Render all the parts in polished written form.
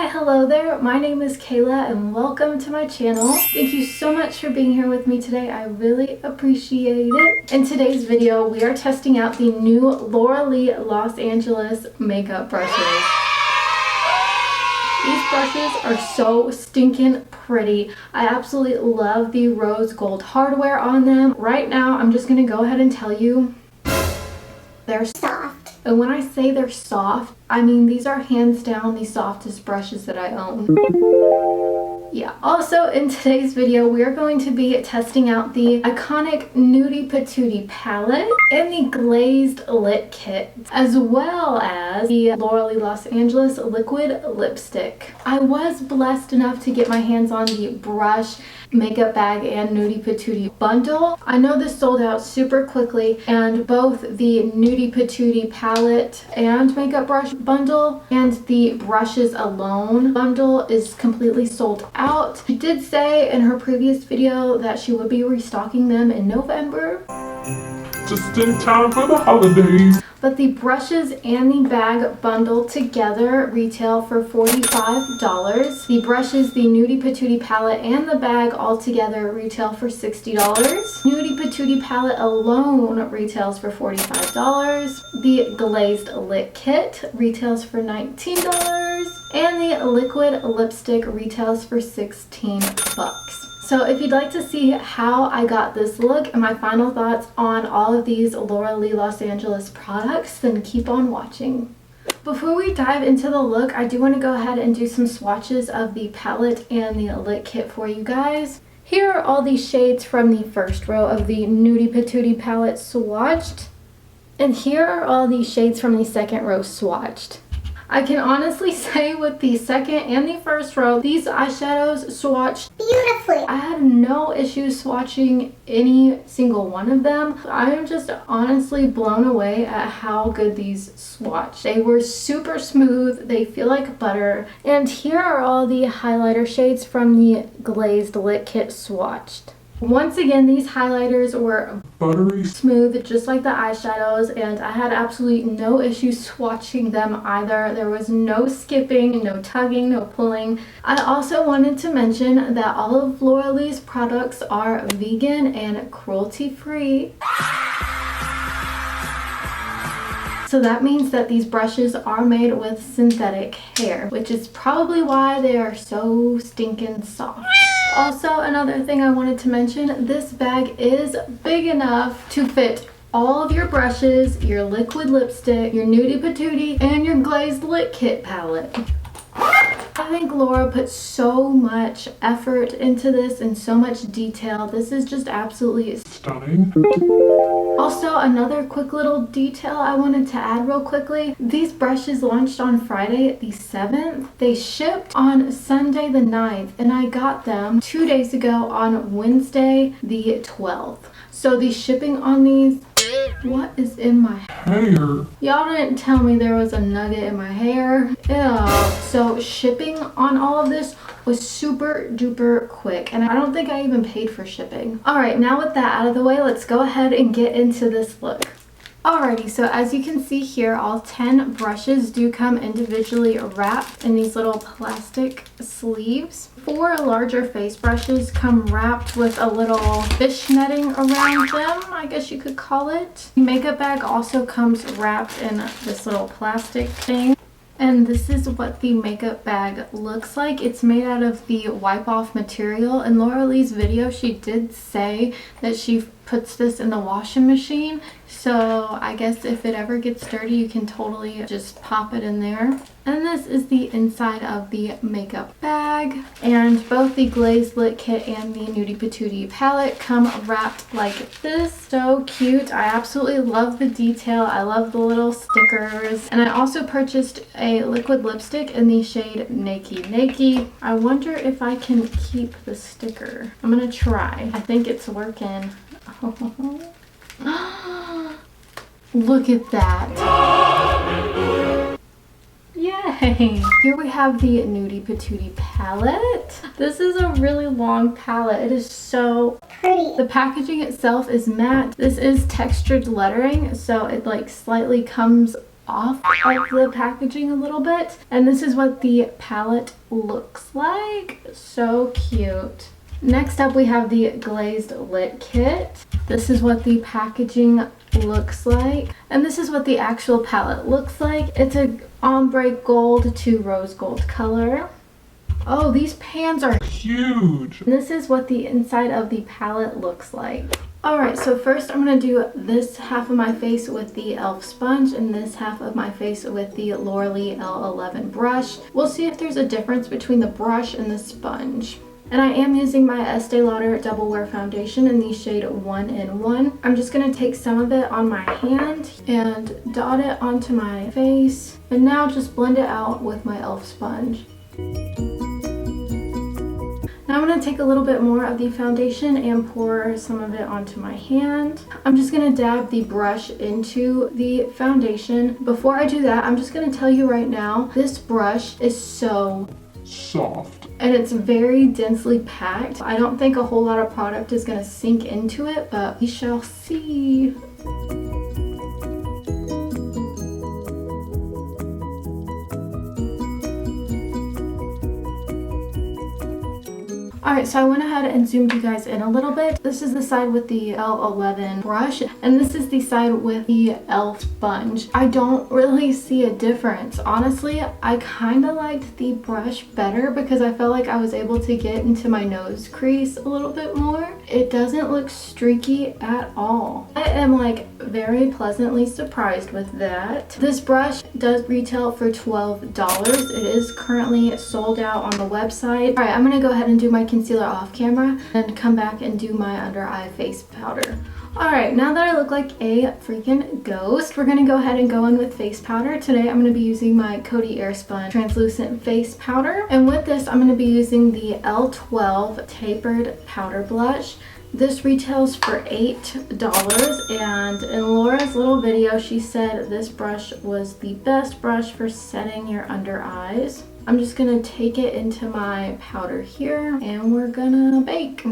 Hi, hello there. My name is Kayla and welcome to my channel. Thank you so much for being here with me today. I really appreciate it. In today's video, we are testing out the new Laura Los Angeles makeup brushes. These brushes are so stinking pretty. I absolutely love the rose gold hardware on them. Right now, I'm just gonna go ahead and tell you they're soft. And when I say they're soft, I mean these are hands down the softest brushes that I own. Yeah. Also, in today's video, we are going to be testing out the iconic Nudie Patootie palette and the Glazed lip kit, as well as the Laura Los Angeles liquid lipstick. I was blessed enough to get my hands on the brush, makeup bag, and Nudie Patootie bundle. I know this sold out super quickly, and both the Nudie Patootie palette and makeup brush bundle and the brushes alone bundle is completely sold out. She did say in her previous video that she would be restocking them in November, just in time for the holidays. But the brushes and the bag bundle together retail for $45. The brushes, the Nudie Patootie palette, and the bag all together retail for $60. Nudie Patootie palette alone retails for $45. The Glazed lip kit retails for $19. And the liquid lipstick retails for 16 bucks. So if you'd like to see how I got this look and my final thoughts on all of these Laura Los Angeles products, then keep on watching. Before we dive into the look, I do want to go ahead and do some swatches of the palette and the lip kit for you guys. Here are all the shades from the first row of the Nudie Patootie palette swatched. And here are all the shades from the second row swatched. I can honestly say with the second and the first row, these eyeshadows swatched beautifully. I had no issues swatching any single one of them. I am just honestly blown away at how good these swatched. They were super smooth, they feel like butter. And here are all the highlighter shades from the Glazed lip kit swatched. Once again, these highlighters were buttery smooth, just like the eyeshadows, and I had absolutely no issue swatching them either. There was no skipping, no tugging, no pulling. I also wanted to mention that all of Laura Lee's products are vegan and cruelty-free. So that means that these brushes are made with synthetic hair, which is probably why they are so stinking soft. Also, another thing I wanted to mention, this bag is big enough to fit all of your brushes, your liquid lipstick, your Nudie Patootie, and your Glazed lip kit palette. I think Laura put so much effort into this and so much detail. This is just absolutely stunning. Also, another quick little detail I wanted to add real quickly. These brushes launched on Friday the 7th. They shipped on Sunday the 9th, and I got them 2 days ago on Wednesday the 12th. So the shipping on these... What is in my hair? Y'all didn't tell me there was a nugget in my hair. Ew. So shipping on all of this was super duper quick, and I don't think I even paid for shipping. Alright, now with that out of the way, let's go ahead and get into this look. Alrighty, so as you can see here, all 10 brushes do come individually wrapped in these little plastic sleeves. 4 larger face brushes come wrapped with a little fish netting around them, I guess you could call it. The makeup bag also comes wrapped in this little plastic thing. And this is what the makeup bag looks like. It's made out of the wipe-off material. In Laura Lee's video, she did say that she puts this in the washing machine. So I guess if it ever gets dirty, you can totally just pop it in there. And this is the inside of the makeup bag. And both the Glazed lip kit and the Nudie Patootie palette come wrapped like this. So cute. I absolutely love the detail. I love the little stickers. And I also purchased a liquid lipstick in the shade NAKEY. I wonder if I can keep the sticker. I'm gonna try. I think it's working. Look at that. Yay! Here we have the Nudie Patootie palette. This is a really long palette. It is so pretty. The packaging itself is matte. This is textured lettering, so it like slightly comes off of the packaging a little bit. And this is what the palette looks like. So cute. Next up, we have the Glazed Lip Kit. This is what the packaging looks like. And this is what the actual palette looks like. It's a ombre gold to rose gold color. Oh, these pans are Huge. and this is what the inside of the palette looks like. Alright, so first I'm going to do this half of my face with the e.l.f. sponge and this half of my face with the L'Oreal L11 brush. We'll see if there's a difference between the brush and the sponge. And I am using my Estée Lauder Double Wear Foundation in the shade 1 in 1. I'm just going to take some of it on my hand and dot it onto my face. And now just blend it out with my e.l.f. sponge. Now I'm going to take a little bit more of the foundation and pour some of it onto my hand. I'm just going to dab the brush into the foundation. Before I do that, I'm just going to tell you right now, this brush is so soft. And it's very densely packed. I don't think a whole lot of product is going to sink into it, but we shall see. Alright, so I went ahead and zoomed you guys in a little bit. This is the side with the L11 brush, and this is the side with the e.l.f. sponge. I don't really see a difference. Honestly, I kind of liked the brush better because I felt like I was able to get into my nose crease a little bit more. It doesn't look streaky at all. I am like very pleasantly surprised with that. This brush does retail for $12. It is currently sold out on the website. Alright, I'm going to go ahead and do my concealer off camera and come back and do my under eye face powder. Alright, now that I look like a freaking ghost, we're going to go ahead and go in with face powder. Today I'm going to be using my Coty Airspun translucent face powder. And with this I'm going to be using the L12 tapered powder blush. This retails for $8, and in Laura's little video she said this brush was the best brush for setting your under eyes. I'm just going to take it into my powder here and we're gonna bake.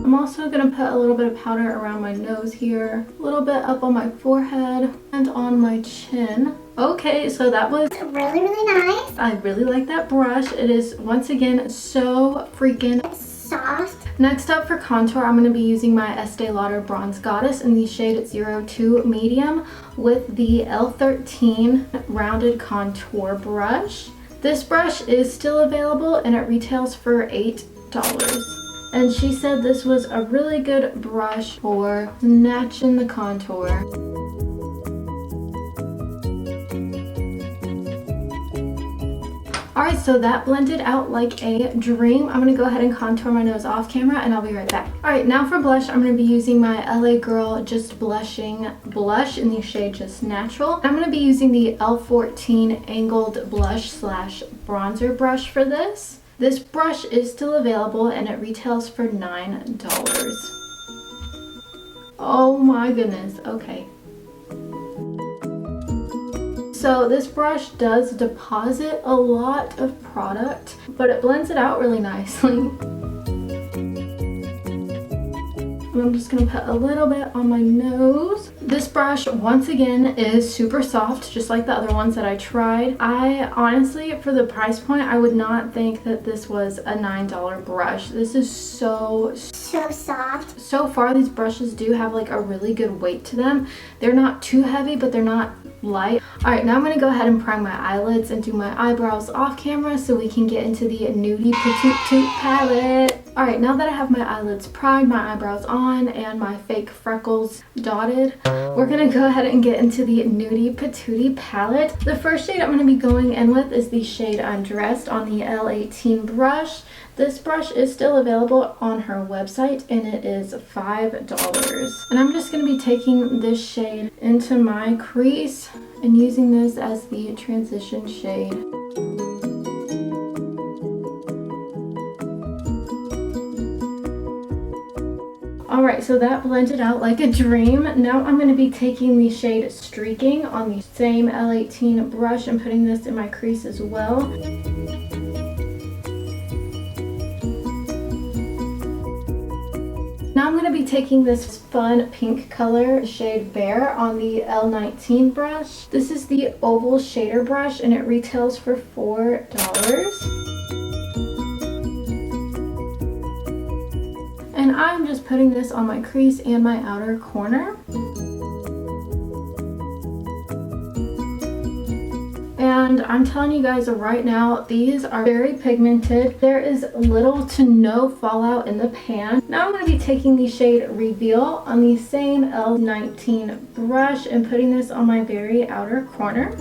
I'm also going to put a little bit of powder around my nose here, a little bit up on my forehead and on my chin. Okay, so that was really, really nice. I really like that brush. It is once again so freaking Soft. Next up for contour, I'm going to be using my Estée Lauder Bronze Goddess in the shade 02 Medium with the L13 Rounded Contour Brush. This brush is still available and it retails for $8. And she said this was a really good brush for snatching the contour. Alright, so that blended out like a dream. I'm going to go ahead and contour my nose off camera and I'll be right back. Alright, now for blush, I'm going to be using my LA Girl Just Blushing Blush in the shade Just Natural. I'm going to be using the L14 Angled Blush slash Bronzer brush for this. This brush is still available and it retails for $9. Oh my goodness, okay. So this brush does deposit a lot of product, but it blends it out really nicely. I'm just going to put a little bit on my nose. This brush, once again, is super soft, just like the other ones that I tried. I honestly, for the price point, I would not think that this was a $9 brush. This is so soft. So far, these brushes do have like a really good weight to them. They're not too heavy, but they're not light. Alright, now I'm going to go ahead and prime my eyelids and do my eyebrows off camera so we can get into the Nudie Patootie palette. Alright, now that I have my eyelids primed, my eyebrows on, and my fake freckles dotted, we're going to go ahead and get into the Nudie Patootie palette. The first shade I'm going to be going in with is the shade Undressed on the L18 brush. This brush is still available on her website and it is $5. And I'm just going to be taking this shade into my crease and using this as the transition shade. Alright, so that blended out like a dream. Now I'm going to be taking the shade Streaking on the same L18 brush and putting this in my crease as well. Now I'm going to be taking this fun pink color shade Bear on the L19 brush. This is the oval shader brush and it retails for $4. And I'm just putting this on my crease and my outer corner. And I'm telling you guys right now, these are very pigmented. There is little to no fallout in the pan. Now I'm going to be taking the shade Reveal on the same L19 brush and putting this on my very outer corner.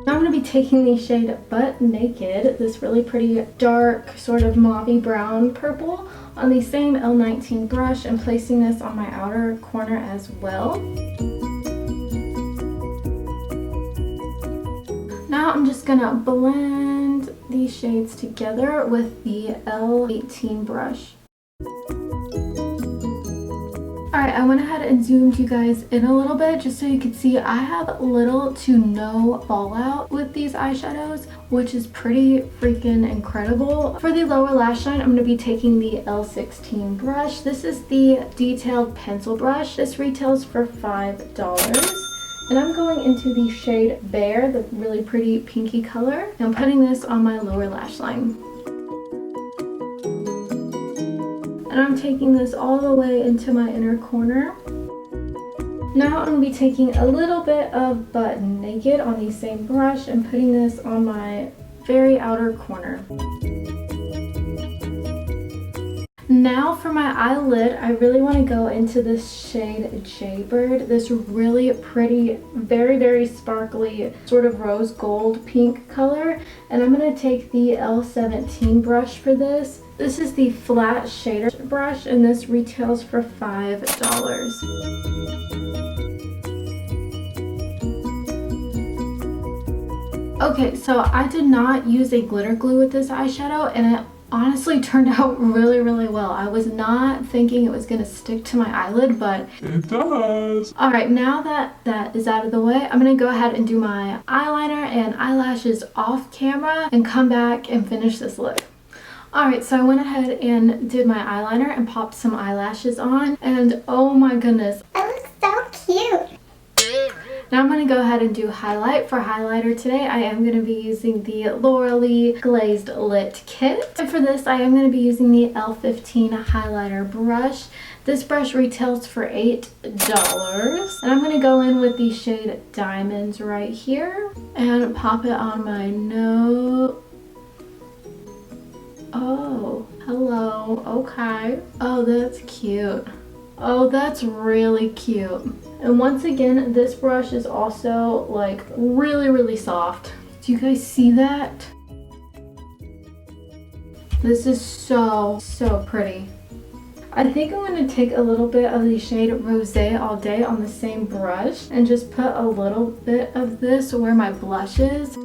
Now I'm going to be taking the shade Butt Naked, this really pretty dark sort of mauve brown purple, on the same L19 brush and placing this on my outer corner as well. Now I'm just gonna blend these shades together with the L18 brush. Alright, I went ahead and zoomed you guys in a little bit just so you can see I have little to no fallout with these eyeshadows, which is pretty freaking incredible. For the lower lash line, I'm going to be taking the L16 brush. This is the detailed pencil brush. This retails for $5. And I'm going into the shade Bear, the really pretty pinky color. And I'm putting this on my lower lash line. And I'm taking this all the way into my inner corner. Now I'm going to be taking a little bit of Butt Naked on the same brush and putting this on my very outer corner. Now for my eyelid, I really want to go into this shade Jaybird, this really pretty, very sparkly sort of rose gold pink color. And I'm going to take the L17 brush for this. This is the flat shader brush and this retails for $5. Okay, so I did not use a glitter glue with this eyeshadow and it honestly turned out really well. I was not thinking it was going to stick to my eyelid, but it does. Alright, now that that is out of the way, I'm going to go ahead and do my eyeliner and eyelashes off camera and come back and finish this look. Alright, so I went ahead and did my eyeliner and popped some eyelashes on, and oh my goodness. It looks so cute. Now I'm going to go ahead and do highlight. For highlighter today, I am going to be using the L'Oreal Glazed Lit Kit. And for this, I am going to be using the L15 highlighter brush. This brush retails for $8. And I'm going to go in with the shade Diamonds right here and pop it on my nose. Oh, hello. Okay. Oh, that's cute. Oh, that's really cute. And once again, this brush is also like really soft. Do you guys see that? This is so pretty. I think I'm going to take a little bit of the shade Rosé All Day on the same brush and just put a little bit of this where my blush is.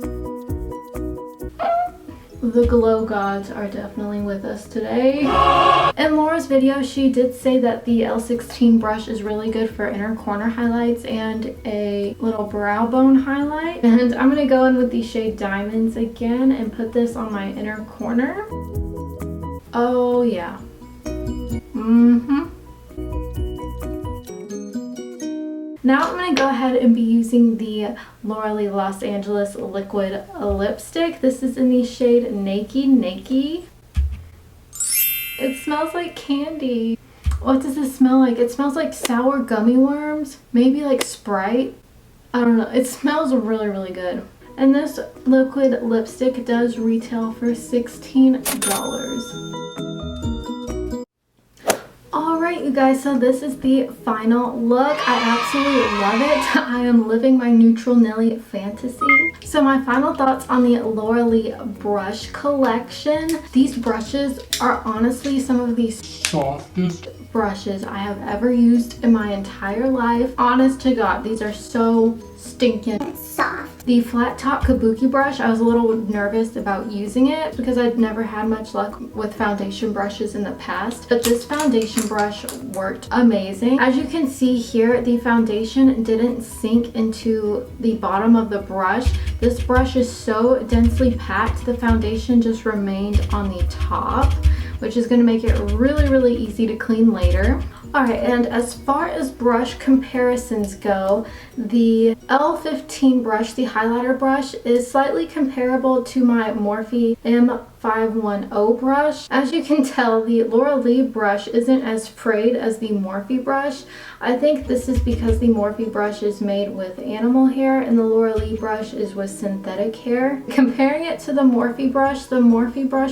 The glow gods are definitely with us today. In Laura's video, she did say that the L16 brush is really good for inner corner highlights and a little brow bone highlight. And I'm going to go in with the shade Diamonds again and put this on my inner corner. Oh yeah. Now I'm going to go ahead and be using the L'Oreal Los Angeles liquid lipstick. This is in the shade NAKEY. It smells like candy. What does it smell like? It smells like sour gummy worms. Maybe like Sprite. I don't know. It smells really good. And this liquid lipstick does retail for $16. Alright you guys, so this is the final look. I absolutely love it. I am living my neutral Nelly fantasy. So my final thoughts on the L'Oreal brush collection. These brushes are honestly some of the Softest brushes I have ever used in my entire life. Honest to God, these are so stinking Soft. The flat top kabuki brush, I was a little nervous about using it because I'd never had much luck with foundation brushes in the past, but this foundation brush worked amazing. As you can see here, the foundation didn't sink into the bottom of the brush. This brush is so densely packed, the foundation just remained on the top, which is going to make it really easy to clean later. Alright, and as far as brush comparisons go, the L15 brush, the highlighter brush, is slightly comparable to my Morphe M510 brush. As you can tell, the Laura Lee brush isn't as frayed as the Morphe brush. I think this is because the Morphe brush is made with animal hair and the Laura Lee brush is with synthetic hair. Comparing it to the Morphe brush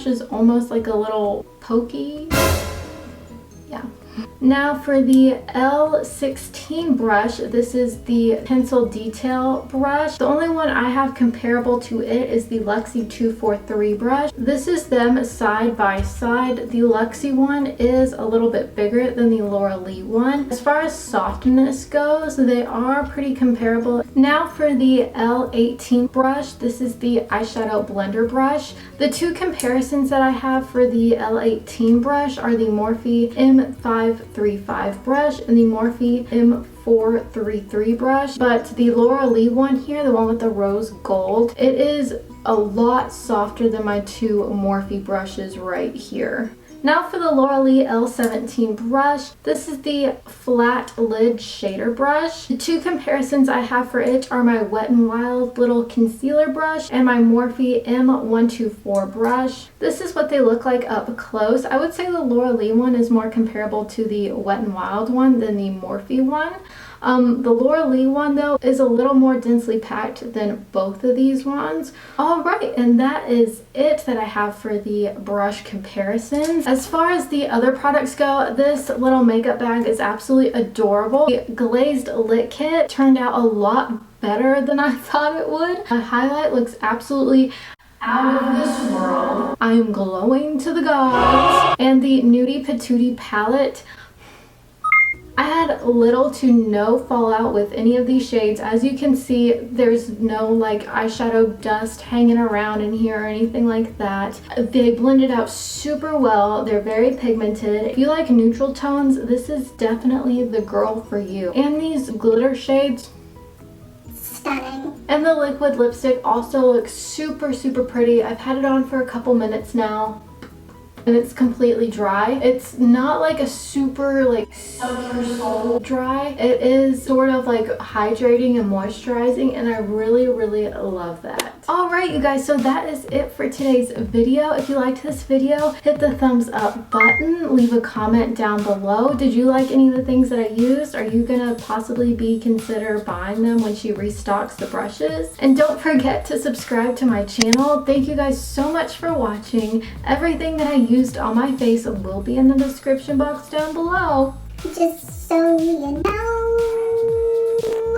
is almost like a little pokey. Yeah. Now for the L16 brush, this is the pencil detail brush. The only one I have comparable to it is the Luxie 243 brush. This is them side by side. The Luxie one is a little bit bigger than the Laura Lee one. As far as softness goes, they are pretty comparable. Now for the L18 brush, this is the eyeshadow blender brush. The two comparisons that I have for the L18 brush are the Morphe M535 brush and the Morphe M433 brush, but the Laura Lee one here, the one with the rose gold, it is a lot softer than my two Morphe brushes right here. Now for the Laura Lee L17 brush, this is the flat lid shader brush. The two comparisons I have for it are my Wet n Wild little concealer brush and my Morphe M124 brush. This is what they look like up close. I would say the Laura Lee one is more comparable to the Wet n Wild one than the Morphe one. The Laura Lee one though is a little more densely packed than both of these ones. Alright, and that is it that I have for the brush comparisons. As far as the other products go, this little makeup bag is absolutely adorable. The Glazed Lit Kit turned out a lot better than I thought it would. The highlight looks absolutely out of this world. I am glowing to the gods. And the Nudie Patootie palette, I had little to no fallout with any of these shades. As you can see, there's no like eyeshadow dust hanging around in here or anything like that. They blended out super well. They're very pigmented. If you like neutral tones, this is definitely the girl for you. And these glitter shades, Stunning. and the liquid lipstick also looks super pretty. I've had it on for a couple minutes now. And it's completely dry. It's not like a super like soak your soul dry. It is sort of like hydrating and moisturizing, and I really love that. Alright you guys, so that is it for today's video. If you liked this video, hit the thumbs up button, leave a comment down below. Did you like any of the things that I used? Are you gonna possibly consider buying them when she restocks the brushes? And don't forget to subscribe to my channel. Thank you guys so much for watching. Everything that I used on my face will be in the description box down below. Just so you know.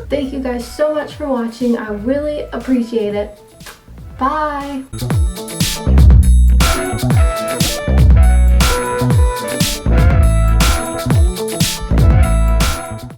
Thank you guys so much for watching. I really appreciate it. Bye!